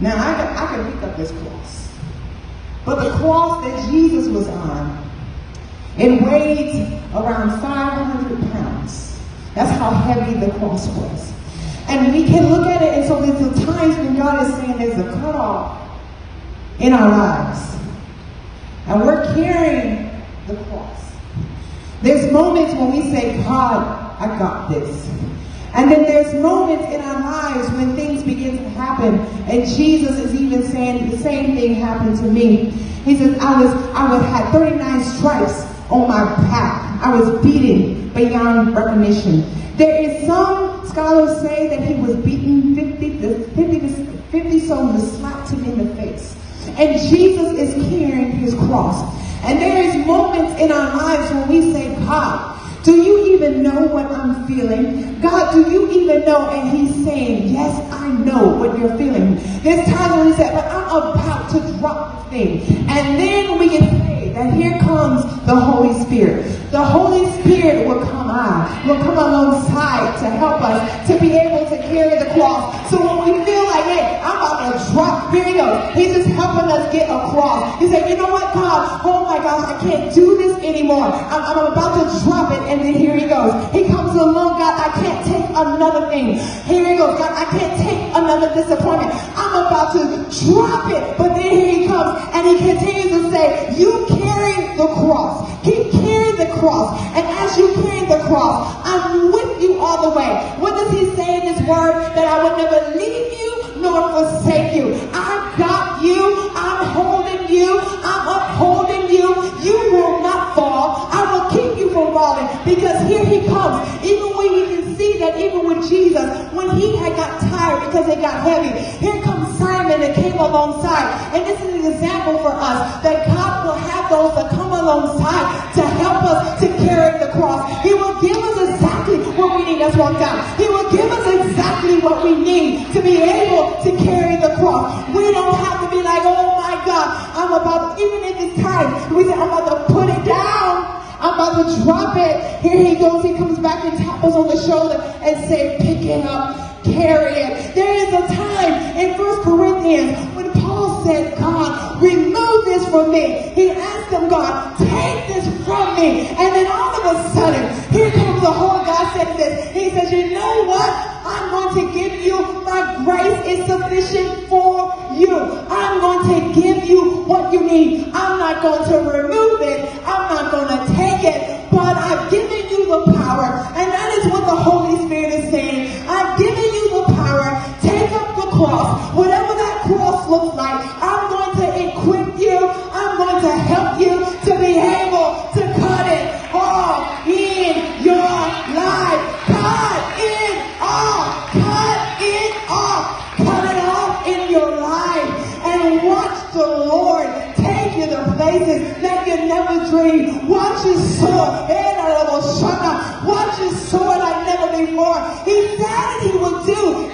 Now, I can pick up this cross. But the cross that Jesus was on, it weighed around 500 pounds. That's how heavy the cross was. And we can look at it, and so there's the times when God is saying there's a cutoff in our lives. And we're carrying the cross. There's moments when we say, God, I got this. And then there's moments in our lives when things begin to happen, and Jesus is even saying the same thing happened to me. He says, I had 39 stripes on my back. I was beaten beyond recognition. There is some scholars say that he was beaten 50 soldiers slapped him in the face. And Jesus is carrying his cross. And there is moments in our lives when we say, God, do you even know what I'm feeling? God, do you even know? And he's saying, yes, I know what you're feeling. There's times when he said, but I'm about to drop the thing. And then we can say that here comes the Holy Spirit. The Holy Spirit will come alongside to help us to be able to carry the cross. So when we feel like, hey, I'm about to drop, here he goes. He's just helping us get across. He said, you know what, God? Oh my gosh, I can't do this anymore. I'm about to drop it. And then here he goes. He comes along, God, I can't take another thing. Here he goes, God, I can't take another disappointment. I'm about to drop it. But then here he comes and he continues to say, you carry the cross. Keep carrying the cross. And as you carry the cross, I'm with you all the way. What does he say in his word? That I would never leave you nor forsake you. I got you. I'm holding you. I'm upholding you. You will not fall. I will keep you from falling. Because here he comes. Even when you can see that even with Jesus, when he had got tired because it got heavy, here comes Simon that came alongside. And this is an example for us that God will have those that come alongside to help us to carry the cross. He will give us exactly what we need. Let's walk down. He will give us exactly what we need to be able to carry the cross. We don't have to be like, oh my God, I'm about, even at this time, we say, I'm about to put it down. I'm about to drop it. Here he goes. He comes back and taps us on the shoulder and say, pick it up, carry it. There is a time in 1 Corinthians when Paul said, God, remove this from me. He asked him, God, take this from me. And then all of a sudden, here comes the whole God said this. He says, you know what? I'm going to give you, my grace is sufficient for you. I'm going to give you what you need. I'm not going to remove it. I'm not going to take it. But I've given you the power. And that is what the Holy Spirit is saying. I've given you the power. Take up the cross. Whatever that cross looks like, I'm going to equip you. I'm going to help you to be able to cut it off in your life. Cut it off. Cut it off. Cut it off in your life. And watch the Lord take you to places that you never dreamed. Watch you soar. Watch you soar like never before. He said he would do